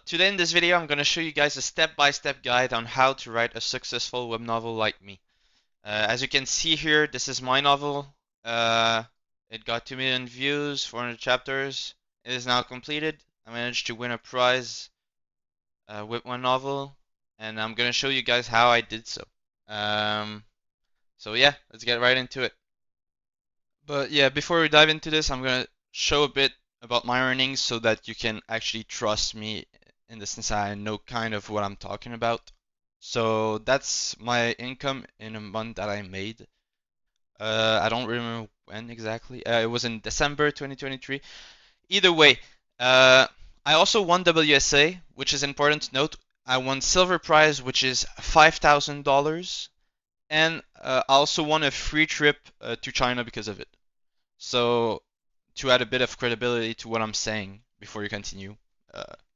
Today in this video, I'm going to show you guys a step-by-step guide on how to write a successful web novel like me. As you can see here, this is my novel. Uh, it got 2 million views, 400 chapters. It is now completed. I managed to win a prize with my novel, and I'm going to show you guys how I did so. Um, so yeah, let's get right into it. But yeah, before we dive into this, I'm going to show a bit about my earnings so that you can actually trust me in the sense I know kind of what I'm talking about. So that's my income in a month that I made. I don't remember when exactly. It was in December 2023. Either way, uh, I also won WSA, which is important to note. I won silver prize, which is $5,000, and I also won a free trip to China because of it. So to add a bit of credibility to what I'm saying before you continue,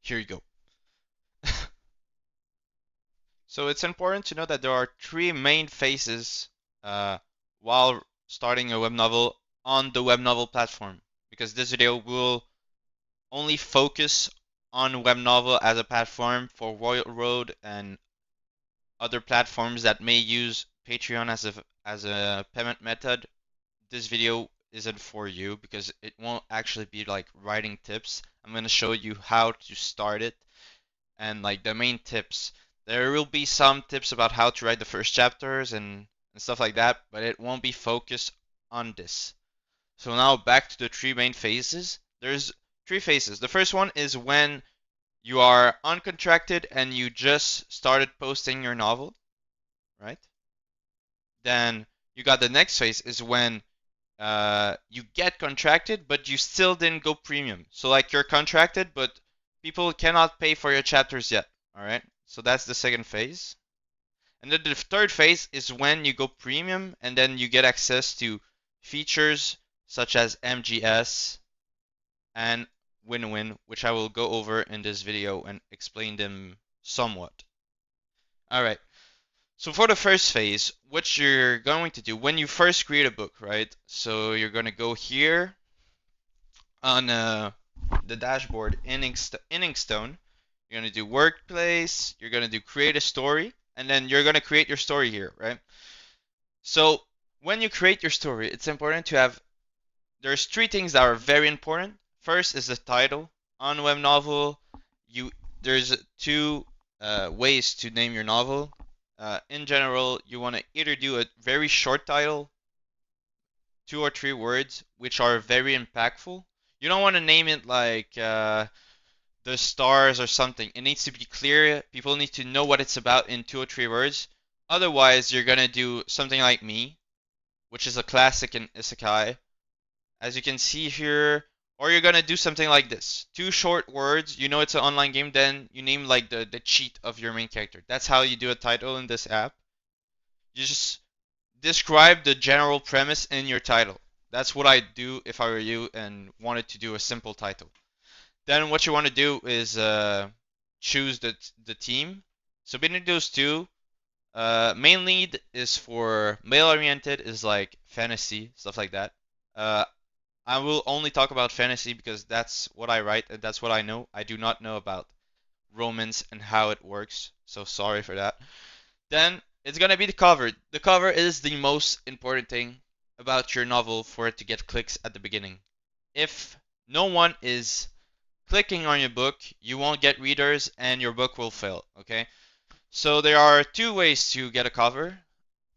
here you go. So it's important to know that there are three main phases uh, while starting a web novel on the Webnovel platform, because this video will only focus on Webnovel as a platform. For Royal Road and other platforms that may use Patreon as a payment method, this video isn't for you because it won't actually be like writing tips. I'm going to show you how to start it and like the main tips. There will be some tips about how to write the first chapters and stuff like that, but it won't be focused on this. So now back to the three main phases. There's three phases. The first one is when you are uncontracted and you just started posting your novel, right? Then you got the next phase is when you get contracted, but you still didn't go premium. So like you're contracted, but people cannot pay for your chapters yet. All right. So that's the second phase. And then the third phase is when you go premium, and then you get access to features such as MGS and win-win, which I will go over in this video and explain them somewhat. All right. So for the first phase, what you're going to do when you first create a book, right? So you're going to go here on the dashboard in Inkstone. You're going to do workplace, you're going to do create a story, and then you're going to create your story here, right? So when you create your story, it's important to have, there's three things that are very important. First is the title. On web novel, there's two ways to name your novel. In general, you want to either do a very short title, 2 or 3 words, which are very impactful. You don't want to name it like the stars or something. It needs to be clear. People need to know what it's about in 2 or 3 words. Otherwise, you're gonna do something like me, which is a classic in isekai, as you can see here. Or you're gonna do something like this: 2 short words. You know it's an online game, then you name like the cheat of your main character. That's how you do a title in this app. You just describe the general premise in your title. That's what I'd do if I were you and wanted to do a simple title. Then what you want to do is choose the team. So between those two, main lead is for male-oriented, is like fantasy, stuff like that. Uh, I will only talk about fantasy because that's what I write and that's what I know. I do not know about romance and how it works, so sorry for that. Then it's gonna be the cover. The cover is the most important thing about your novel for it to get clicks at the beginning. If no one is clicking on your book, you won't get readers and your book will fail, okay? So there are 2 ways to get a cover.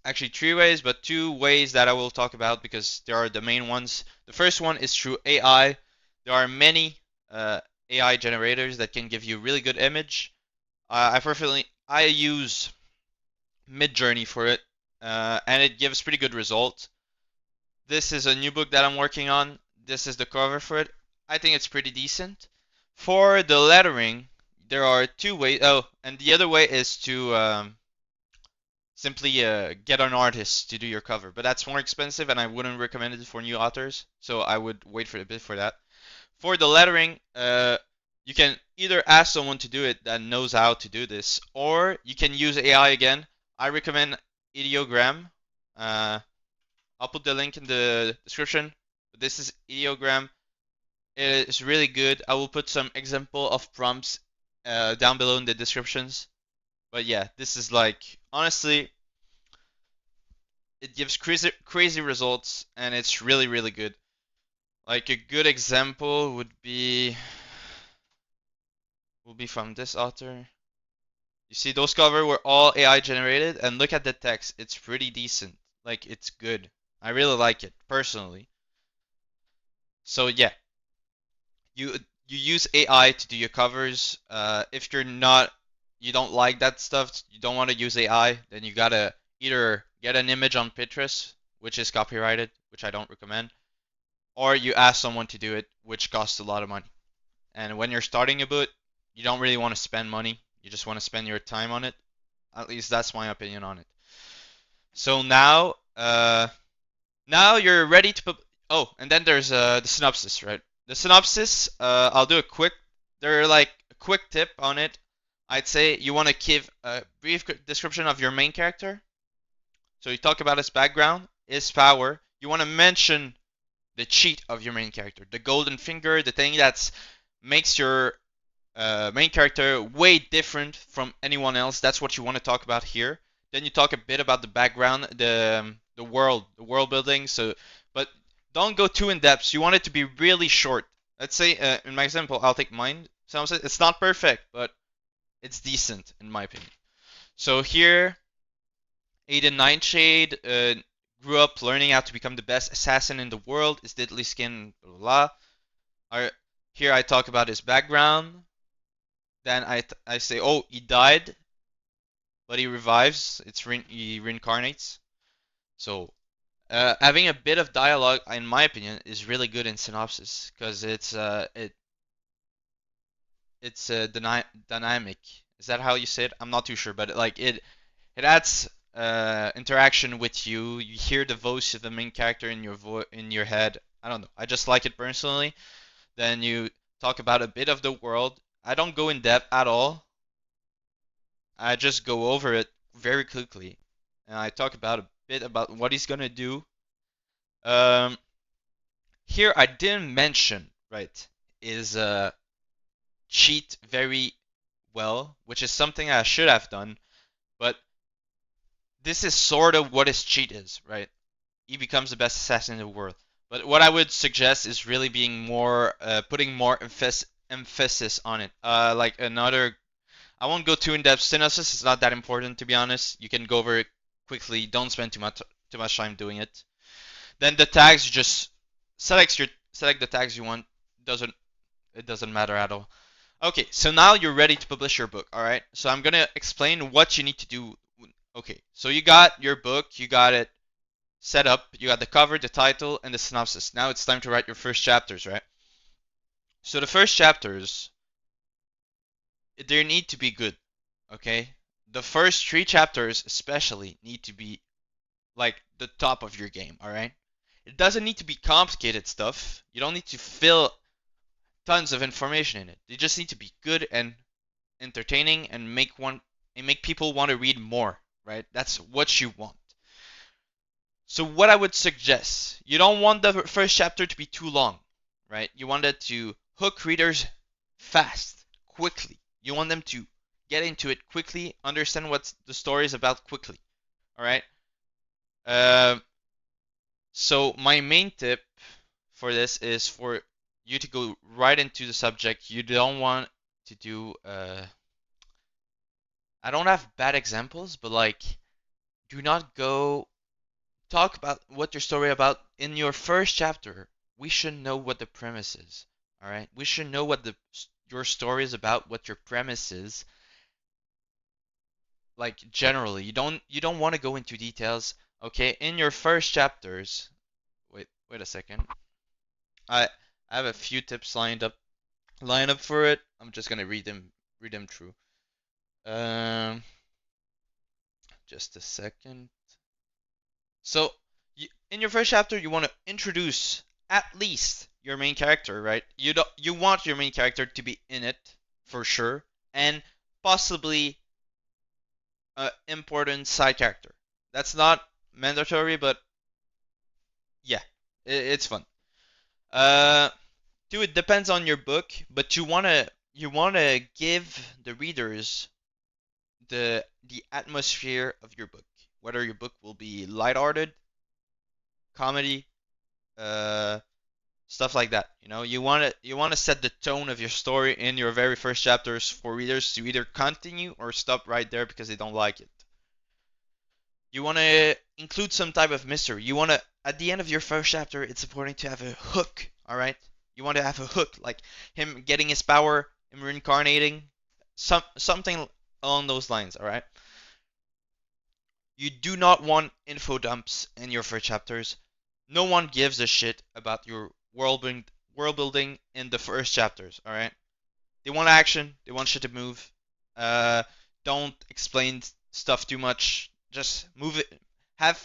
Actually 3 ways, but 2 ways that I will talk about because they are the main ones. The first one is through AI. There are many AI generators that can give you really good image. I use Midjourney for it, and it gives pretty good results. This is a new book that I'm working on. This is the cover for it. I think it's pretty decent. For the lettering, there are 2 ways. Oh, and the other way is to simply get an artist to do your cover, but that's more expensive, and I wouldn't recommend it for new authors. So I would wait for a bit for that. For the lettering, you can either ask someone to do it that knows how to do this, or you can use AI again. I recommend Ideogram. I'll put the link in the description. This is Ideogram. It is really good. I will put some example of prompts down below in the descriptions. But yeah, this is like honestly, it gives crazy results, and it's really good. Like a good example would be from this author. You see, those covers were all AI generated, and look at the text. It's pretty decent. Like it's good. I really like it personally. So yeah, you you use AI to do your covers. If you don't like that stuff, you don't want to use AI, then you gotta either get an image on Pinterest, which is copyrighted, which I don't recommend, or you ask someone to do it, which costs a lot of money. And when you're starting a book, you don't really want to spend money. You just want to spend your time on it. At least that's my opinion on it. So now you're ready to put. Oh, and then there's the synopsis, right? The synopsis, I'll do a quick. They're like a quick tip on it. I'd say you want to give a brief description of your main character. So you talk about his background, his power. You want to mention the cheat of your main character, the golden finger, the thing that makes your main character way different from anyone else. That's what you want to talk about here. Then you talk a bit about the background, the world building. So, but don't go too in depth. You want it to be really short. Let's say in my example, I'll take mine. So it's not perfect, but it's decent in my opinion. So here, Aiden Nightshade grew up learning how to become the best assassin in the world. Is deadly skin, blah blah. Here I talk about his background. Then I say, oh, he died, but he revives. He reincarnates. So having a bit of dialogue, in my opinion, is really good in Synopsis because it's dynamic. Is that how you say it? I'm not too sure, but it adds interaction with you. You hear the voice of the main character in your head. I don't know. I just like it personally. Then you talk about a bit of the world. I don't go in depth at all. I just go over it very quickly, and I talk about a bit about what he's gonna do. Um, Here I didn't mention, right, is cheat very well, which is something I should have done, but this is sort of what his cheat is, right? He becomes the best assassin in the world. But what I would suggest is really being more, putting more emphasis on it. Like another I won't go too in depth. Synopsis is not that important to be honest. You can go over it quickly. Don't spend too much time doing it. Then the tags, you just select the tags you want. It doesn't matter at all. Okay, so now you're ready to publish your book. All right. So I'm gonna explain what you need to do. Okay, so you got your book. You got it set up. You got the cover, the title, and the synopsis. Now it's time to write your first chapters, right? So the first chapters, they need to be good. Okay? The first three chapters, especially, need to be like the top of your game, alright? It doesn't need to be complicated stuff. You don't need to fill tons of information in it. They just need to be good and entertaining and make people want to read more, right? That's what you want. So what I would suggest, you don't want the first chapter to be too long, right? You want it to hook readers fast, quickly. You want them to get into it quickly, understand what the story is about quickly. All right. Uh, so my main tip for this is for you to go right into the subject. You don't want to do. I don't have bad examples, but like, do not go talk about what your story about in your first chapter. We should know what the premise is. All right. We should know what your story is about, what your premise is, like generally. You don't want to go into details. Okay, in your first chapters. Wait a second. I have a few tips lined up for it. I'm just gonna read them through. Um, just a second. So, in your first chapter, you want to introduce at least your main character, right? You want your main character to be in it for sure, and possibly important side character. That's not mandatory, but yeah, it's fun. Uh, Dude, it depends on your book, but you wanna you want to give the readers the atmosphere of your book. Whether your book will be lighthearted, comedy, uh, stuff like that. You want to set the tone of your story in your very first chapters for readers to either continue or stop right there because they don't like it. You want to include some type of mystery. You want to at the end of your first chapter, it's important to have a hook. All right. You want to have a hook, like him getting his power, him reincarnating, something along those lines. All right. You do not want info dumps in your first chapters. No one gives a shit about your world building in the first chapters. All right. They want action. They want shit to move. Uh, don't explain stuff too much. Just move it. Have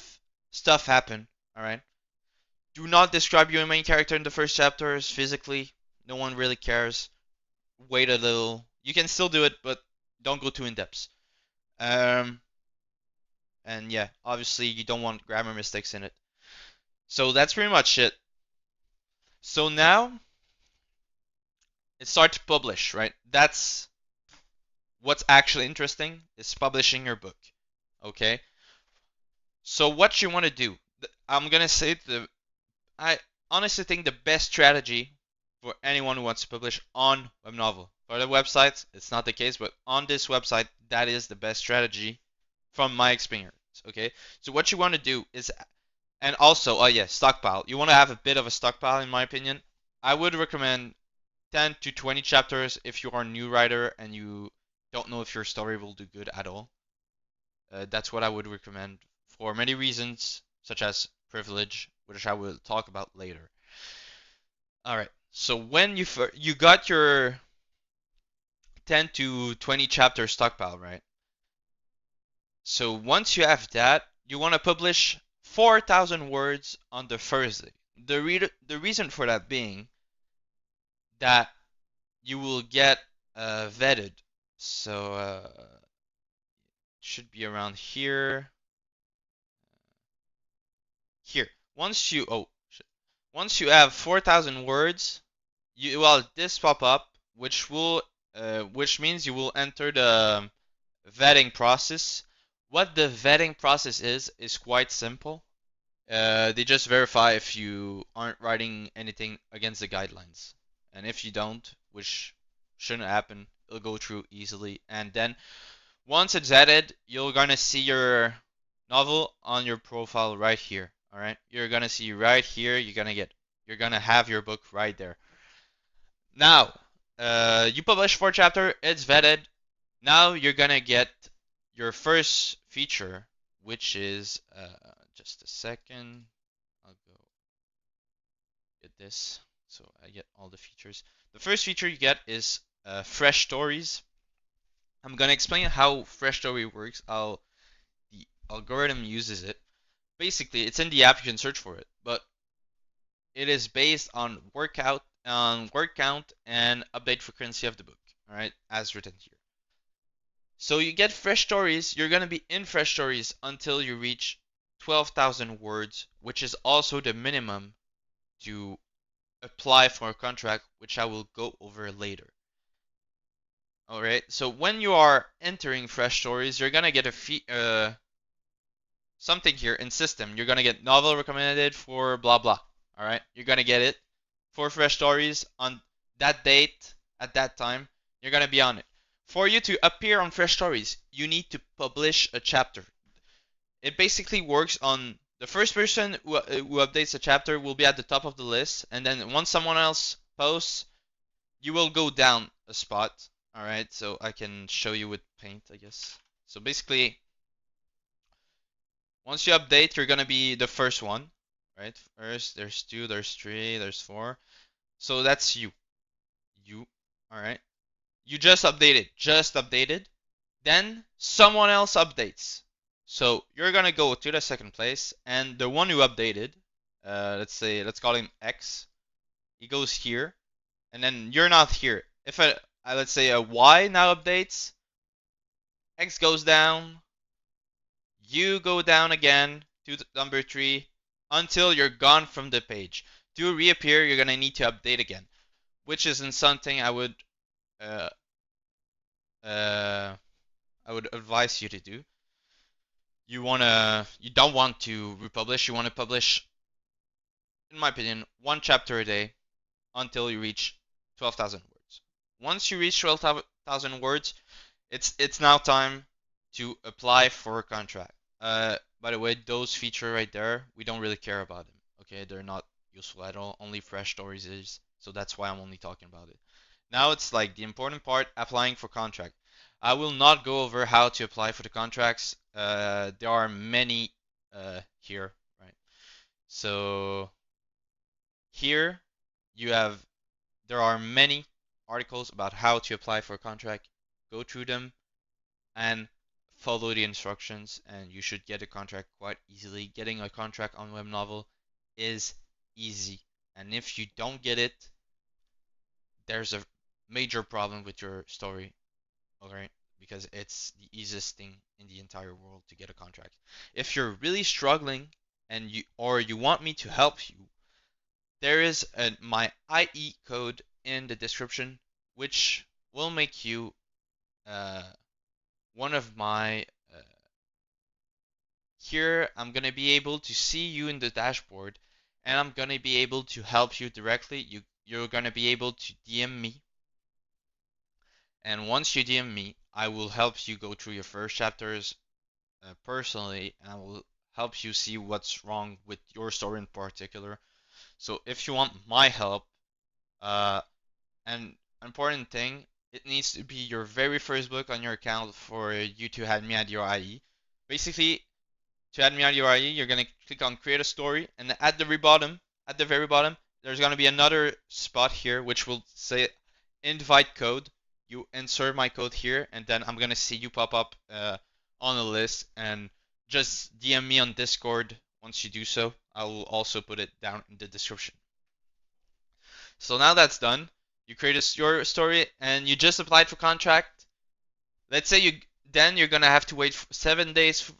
stuff happen. All right. Do not describe your main character in the first chapters physically. No one really cares. Wait a little. You can still do it, but don't go too in depth. Um, and yeah, obviously you don't want grammar mistakes in it. So that's pretty much it. So now it's start to publish, right? That's what's actually interesting is publishing your book. Okay? So what you want to do, I'm gonna say I honestly think the best strategy for anyone who wants to publish on Webnovel. For the websites, it's not the case, but on this website, that is the best strategy from my experience. Okay? So what you want to do is, and also, oh yeah, stockpile. You want to have a bit of a stockpile, in my opinion. I would recommend 10 to 20 chapters if you are a new writer and you don't know if your story will do good at all. That's what I would recommend for many reasons, such as privilege, which I will talk about later. All right. So when you got your 10 to 20 chapter stockpile, right? So once you have that, you want to publish 4,000 words on the first day. The reason for that being that you will get vetted. So should be around here. Here. Once you have 4,000 words, this pop up, which means you will enter the vetting process. What the vetting process is quite simple. They just verify if you aren't writing anything against the guidelines, and if you don't, which shouldn't happen, it'll go through easily. And then once it's added, you're gonna see your novel on your profile right here. All right, you're gonna see right here. You're gonna have your book right there. Now, you publish 4 chapter. It's vetted. Now you're gonna get your first feature, which is just a second. I'll go get this so I get all the features. The first feature you get is fresh stories. I'm gonna explain how fresh story works, how the algorithm uses it. Basically, it's in the app, you can search for it, but it is based on word count and update frequency of the book. All right, as written here. So you get fresh stories. You're gonna be in fresh stories until you reach 12,000 words, which is also the minimum to apply for a contract, which I will go over later. All right. So when you are entering fresh stories, you're gonna get something here in system. You're gonna get novel recommended for blah blah. All right. You're gonna get it for fresh stories on that date at that time. You're gonna be on it. For you to appear on fresh stories, you need to publish a chapter. It basically works on the first person who updates a chapter will be at the top of the list, and then once someone else posts, you will go down a spot. All right, so I can show you with paint, I guess. So basically, once you update, you're gonna be the first one, right? First, there's 2, there's 3, there's 4. So that's you. You, all right. You just updated. Then someone else updates. So you're gonna go to the second place, and the one who updated, let's call him X. He goes here, and then you're not here. If let's say a Y now updates, X goes down, you go down again to number 3 until you're gone from the page. To reappear, you're gonna need to update again, which isn't something I would uh, uh, I would advise you to do. You don't want to republish. You want to publish, in my opinion, one chapter a day until you reach 12,000 words. Once you reach 12,000 words, it's now time to apply for a contract. By the way, those feature right there, we don't really care about them. Okay, they're not useful at all. Only fresh stories is, so that's why I'm only talking about it. Now it's like the important part, applying for contract. I will not go over how to apply for the contracts. There are many here, right? So here you have there are many articles about how to apply for a contract. Go through them and follow the instructions, and you should get a contract quite easily. Getting a contract on Webnovel is easy, and if you don't get it, there's a major problem with your story, alright? Because it's the easiest thing in the entire world to get a contract. If you're really struggling and you want me to help you, there is my IE code in the description, which will make you uh, one of my. Here, I'm gonna be able to see you in the dashboard, and I'm gonna be able to help you directly. You're gonna be able to DM me, and once you DM me, I will help you go through your first chapters personally, and I will help you see what's wrong with your story in particular. So if you want my help, uh, an important thing, it needs to be your very first book on your account for you to add me at your IE. Basically, to add me at your IE, you're gonna click on create a story, and at the very bottom, there's gonna be another spot here which will say invite code. You insert my code here, and then I'm gonna see you pop up on a list, and just DM me on Discord. Once you do so, I will also put it down in the description. So now that's done, you created your story and you just applied for contract. Let's say you're gonna have to wait 7 days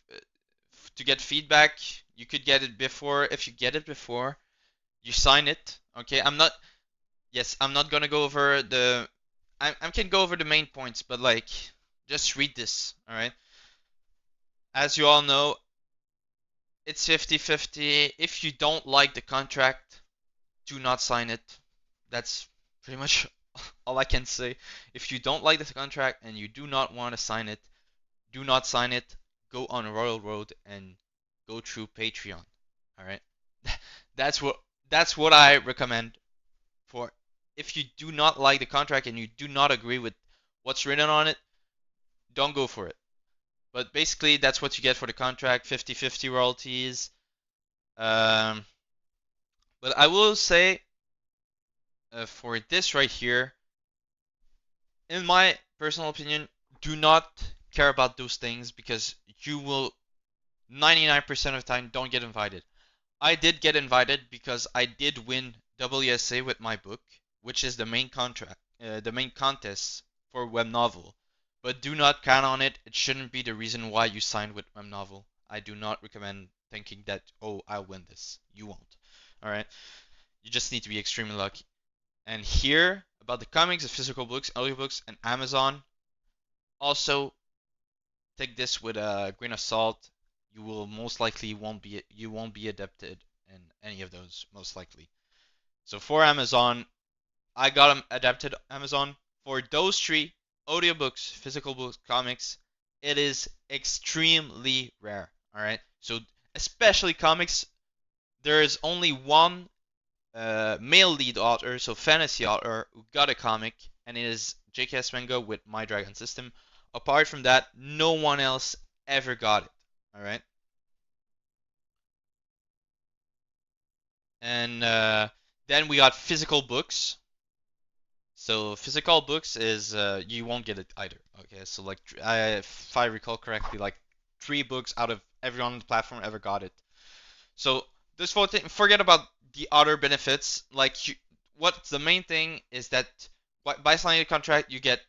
to get feedback. You could get it before. If you get it before, you sign it. Okay, I'm not gonna go over I can go over the main points, but like, just read this. All right. As you all know, it's 50-50. If you don't like the contract, do not sign it. That's pretty much all I can say. If you don't like the contract and you do not want to sign it, do not sign it. Go on Royal Road and go through Patreon. All right, that's what that's what I recommend for. If you do not like the contract and you do not agree with what's written on it, don't go for it. But basically, that's what you get for the contract: 50-50 royalties. Um, but I will say for this right here, in my personal opinion, do not care about those things because you will 99% of the time don't get invited. I did get invited because I did win WSA with my book, which is the main contest for Webnovel. But do not count on it. It shouldn't be the reason why you signed with Webnovel. I do not recommend thinking that, oh, I'll win this. You won't. All right. You just need to be extremely lucky. And here about the comics, the physical books, audiobooks, and Amazon. Also, take this with a grain of salt. You will most likely won't be adapted in any of those most likely. So for Amazon, I got them adapted Amazon. For those three, audiobooks, physical books, comics, it is extremely rare. All right. So especially comics, there is only one male lead author, so fantasy author, who got a comic, and it is J.K.S. Manga with My Dragon System. Apart from that, no one else ever got it. All right, and then we got physical books. So physical books is you won't get it either. Okay, so like if I recall correctly, like 3 books out of everyone on the platform ever got it. So this whole thing, forget about the other benefits. Like, what's the main thing is that by signing a contract, you get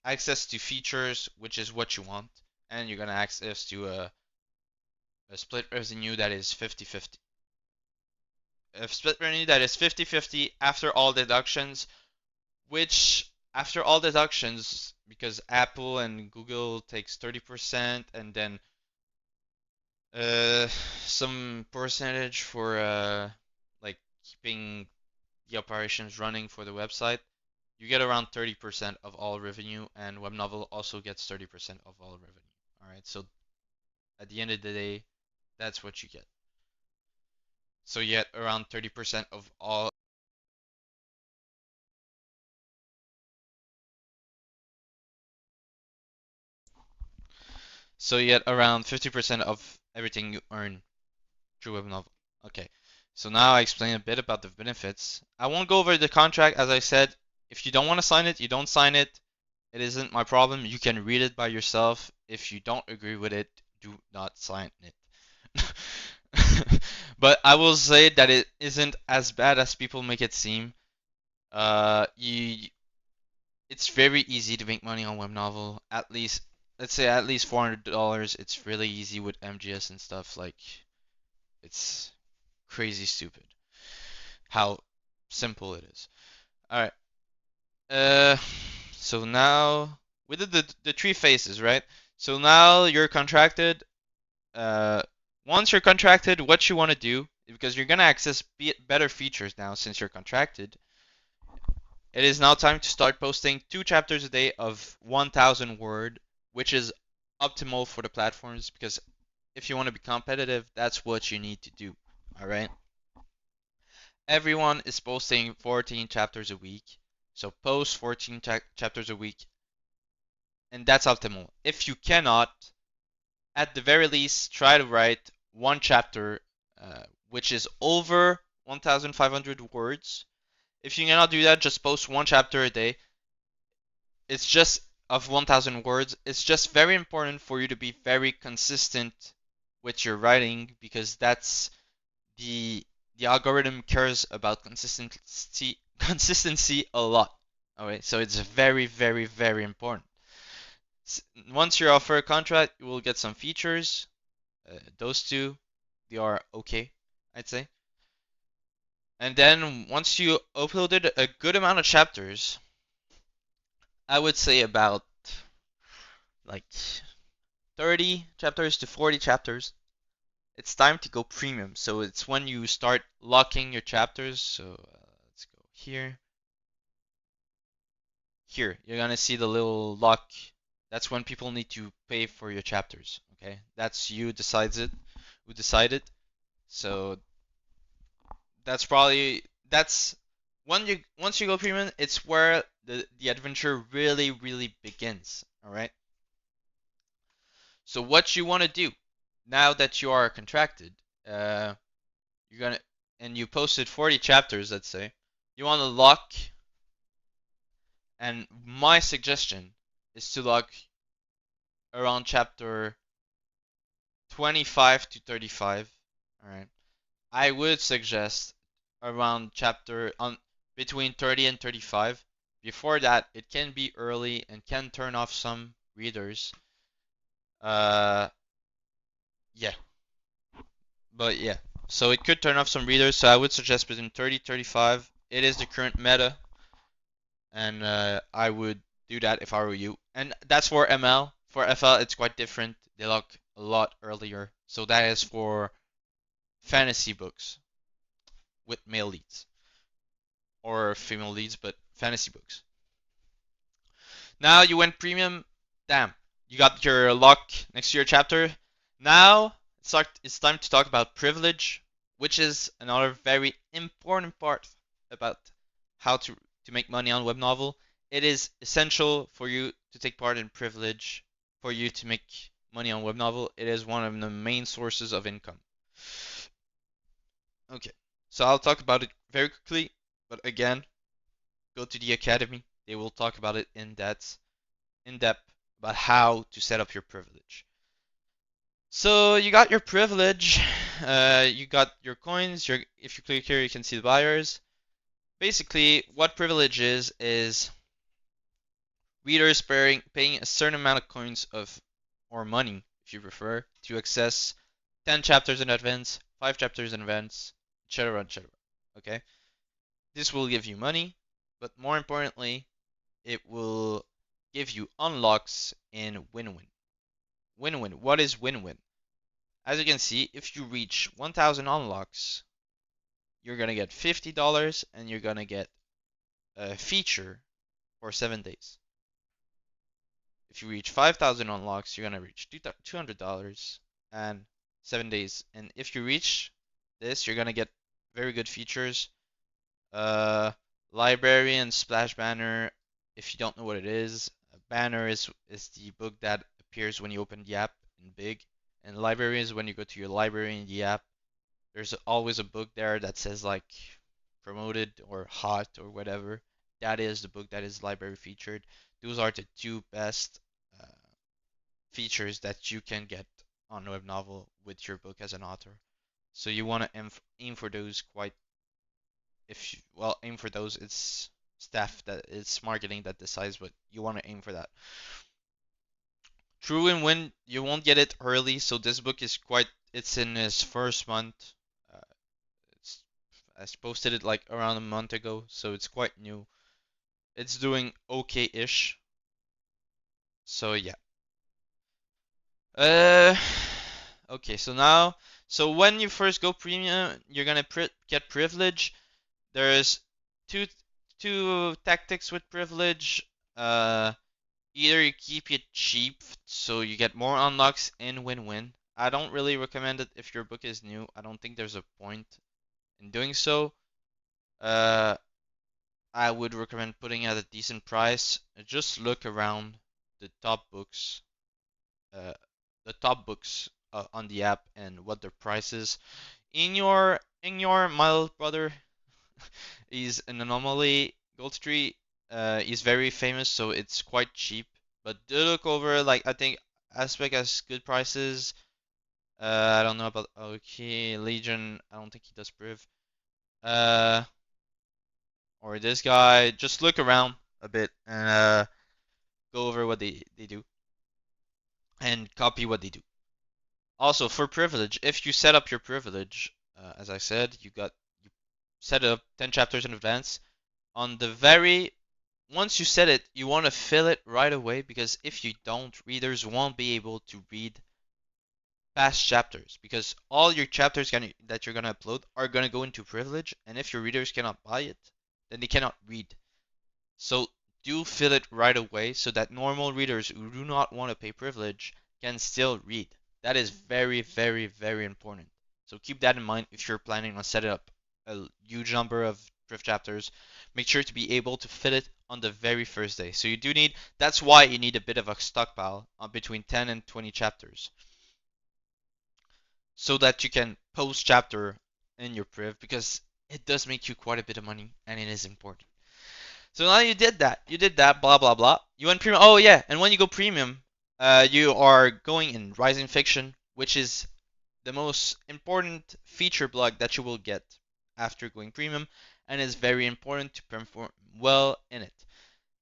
access to features, which is what you want, and you're gonna access to a split revenue that is 50-50. A split revenue that is 50-50 after all deductions, which after all deductions, because Apple and Google takes 30% and then uh some percentage for like keeping the operations running for the website, you get around 30% of all revenue, and Webnovel also gets 30% of all revenue. All right, so at the end of the day, that's what you get. So you get around 30% of all. So you get around 50% of everything you earn through Webnovel. Okay. So now I explain a bit about the benefits. I won't go over the contract, as I said. If you don't want to sign it, you don't sign it. It isn't my problem. You can read it by yourself. If you don't agree with it, do not sign it. But I will say that it isn't as bad as people make it seem. It's very easy to make money on Webnovel. At least, let's say at least $400. It's really easy with MGS and stuff. Like, it's crazy stupid how simple it is. All right. Uh, so now we did the three phases, right? So now you're contracted. Uh, Once you're contracted, what you want to do, because you're gonna access better features now since you're contracted, it is now time to start posting 2 chapters a day of 1,000 word, which is optimal for the platforms because if you want to be competitive, that's what you need to do. All right. Everyone is posting 14 chapters a week, so post 14 chapters a week, and that's optimal. If you cannot, at the very least, try to write 1 chapter, which is over 1,500 words. If you cannot do that, just post 1 chapter a day. It's just of 1,000 words. It's just very important for you to be very consistent with your writing because that's the the algorithm cares about consistency a lot. Alright, so it's very, very, very important. Once you're offered a contract, you will get some features. Those two, they are okay, I'd say. And then once you uploaded a good amount of chapters, I would say about like 30 chapters to 40 chapters, it's time to go premium. So it's when you start locking your chapters. So let's go here. Here, you're gonna see the little lock. That's when people need to pay for your chapters. Okay, that's you decides it. Who decided? So that's when you once you go premium, it's where the adventure really begins. All right. So what you want to do now that you are contracted, uh, you're gonna and you posted 40 chapters, let's say, you want to lock. And my suggestion is to lock around chapter 25 to 35. All right. I would suggest around chapter on between 30 and 35. Before that, it can be early and can turn off some readers. Uh, yeah, but yeah. So it could turn off some readers. So I would suggest between 30 35. It is the current meta, and I would do that if I were you. And that's for ML. For FL, it's quite different. They lock a lot earlier. So that is for fantasy books with male leads or female leads, but fantasy books. Now you went premium. Damn, you got your lock next to your chapter. Now it's time to talk about privilege, which is another very important part about how to make money on Webnovel. It is essential for you to take part in privilege for you to make money on Webnovel. It is one of the main sources of income. Okay, so I'll talk about it very quickly, but again, go to the academy. They will talk about it in depth about how to set up your privilege. So you got your privilege, you got your coins. If you click here, you can see the buyers. Basically, what privilege is readers paying a certain amount of coins of or money, if you prefer, to access 10 chapters in advance, 5 chapters in advance, etc., etc. Okay, this will give you money, but more importantly, it will give you unlocks in win-win. Win-win. What is win-win? As you can see, if you reach 1,000 unlocks, you're gonna get $50 and you're gonna get a feature for 7 days. If you reach 5,000 unlocks, you're gonna reach $200 and 7 days. And if you reach this, you're gonna get very good features. Uh, Library and Splash Banner. If you don't know what it is, a banner is the book that appears when you open the app in big, and library is when you go to your library in the app. There's always a book there that says like promoted or hot or whatever. That is the book that is library featured. Those are the two best uh, features that you can get on Webnovel with your book as an author. So you want to aim for those quite. If you, well, aim for those. It's staff that it's marketing that decides, but you want to aim for that. True and Win, you won't get it early, so this book is quite. It's in its first month. Uh, it's I posted it like around a month ago, so it's quite new. It's doing okay-ish. So yeah. Uh, okay. So when you first go premium, you're gonna get privilege. There's two two tactics with privilege. Uh, Either you keep it cheap, so you get more unlocks in win-win. I don't really recommend it if your book is new. I don't think there's a point in doing so. Uh, I would recommend putting it at a decent price. Just look around the top books, uh, on the app and what their price is. In your my little brother is an anomaly. Gold Street is very famous, so it's quite cheap. But do look over like I think Aspect has good prices. I don't know about okay Legion. I don't think he does priv. Uh, or this guy. Just look around a bit and go over what they do and copy what they do. Also for privilege, if you set up your privilege, as I said, you set up 10 chapters in advance. On the very Once you set it, you want to fill it right away because if you don't, readers won't be able to read past chapters because all your chapters that you're gonna upload are gonna go into privilege, and if your readers cannot buy it, then they cannot read. So do fill it right away so that normal readers who do not want to pay privilege can still read. That is very, very, very important. So keep that in mind if you're planning on setting up a huge number of Priv chapters. Make sure to be able to fit it on the very first day. So that's why you need a bit of a stockpile between 10 and 20 chapters so that you can post chapter in your Priv because it does make you quite a bit of money and it is important. So now you did that, blah blah blah. You went premium. Oh yeah, and when you go premium, you are going in Rising Fiction, which is the most important feature block that you will get after going premium, and is very important to perform well in it.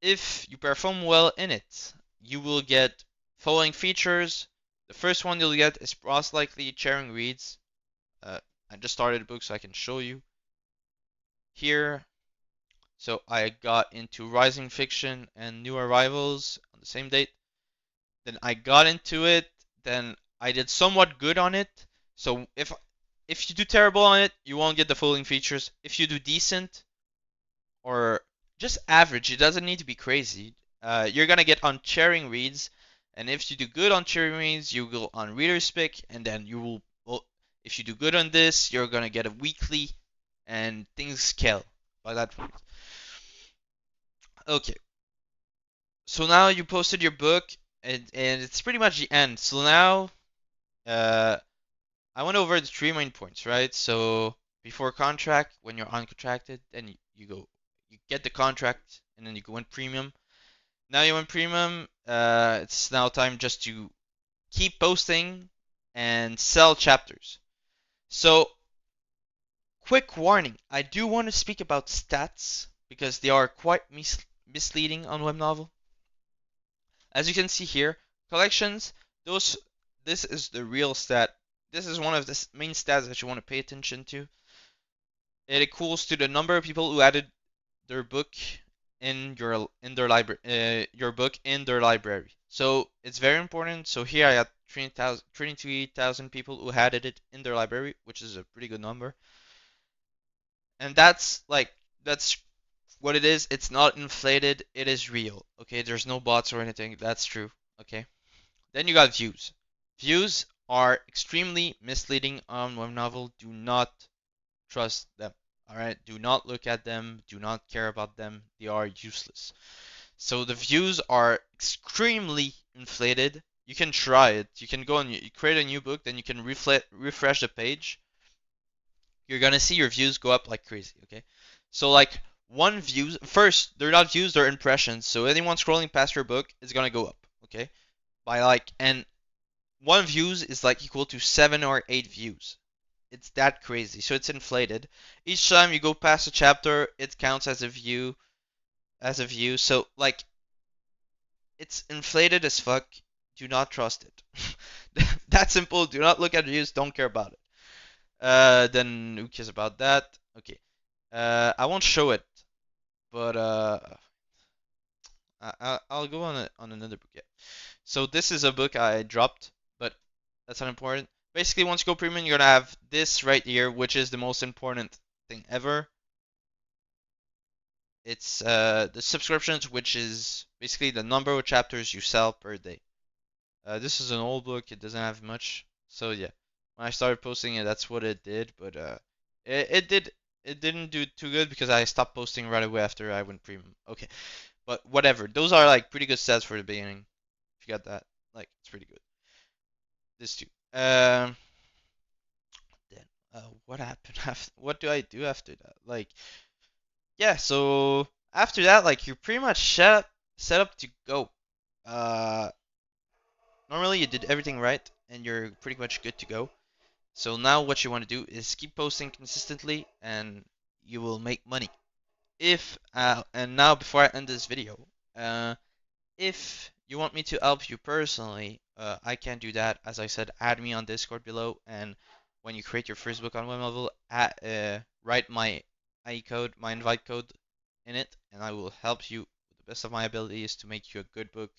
If you perform well in it, you will get following features. The first one you'll get is most likely sharing reads. I just started a book so I can show you here. So I got into Rising Fiction and New Arrivals on the same date. Then I got into it. Then I did somewhat good on it. So if you do terrible on it, you won't get the following features. If you do decent or just average, it doesn't need to be crazy. You're gonna get on sharing reads, and if you do good on sharing reads, you go on reader's pick, and then you will. Well, if you do good on this, you're gonna get a weekly, and things scale by that point. Okay, so now you posted your book, and it's pretty much the end. So now, uh, I went over the three main points, right? So before contract, when you're uncontracted, then you get the contract, and then you go in premium. Now you in premium. It's now time just to keep posting and sell chapters. So quick warning, I do want to speak about stats because they are quite misleading on Webnovel. As you can see here, collections, those this is the real stat. This is one of the main stats that you want to pay attention to. It equals to the number of people who added their book in their library, your book in their library. So it's very important. So here I had 23,000 people who had it in their library, which is a pretty good number. And that's what it is. It's not inflated. It is real. Okay, there's no bots or anything. That's true. Okay. Then you got views. Views are extremely misleading on Webnovel. Do not trust them. All right. Do not look at them. Do not care about them. They are useless. So the views are extremely inflated. You can try it. You can go and you create a new book, then you can refresh the page. You're gonna see your views go up like crazy. Okay, so like one views first, they're not views, they're impressions. So anyone scrolling past your book is gonna go up. Okay, by like and one views is like equal to 7 or 8 views. It's that crazy. So it's inflated. Each time you go past a chapter, it counts as a view, So like it's inflated as fuck. Do not trust it. That simple. Do not look at reviews. Don't care about it. Then who cares about that? Okay. I won't show it, but I'll go on another book. Yeah. So this is a book I dropped, but that's not important. Basically, once you go premium, you're gonna have this right here, which is the most important thing ever. It's the subscriptions, which is basically the number of chapters you sell per day. This is an old book. It doesn't have much. So yeah, when I started posting it, that's what it did. But it didn't do too good because I stopped posting right away after I went premium. Okay, but whatever. Those are like pretty good stats for the beginning. If you got that, like it's pretty good. This too. Then what happened after? What do I do after that? Like yeah. So after that, like you're pretty much set up to go. Uh, Normally you did everything right and you're pretty much good to go. So now what you want to do is keep posting consistently and you will make money. If and now before I end this video, uh, if you want me to help you personally, I can do that. As I said, add me on Discord below, and when you create your first book on Webnovel, write my IE code, my invite code in it, and I will help you with the best of my abilities to make you a good book,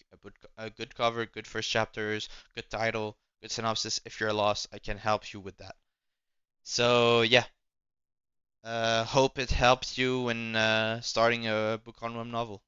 a good cover, good first chapters, good title, good synopsis. If you're lost, I can help you with that. So yeah, hope it helps you when starting a book on Webnovel.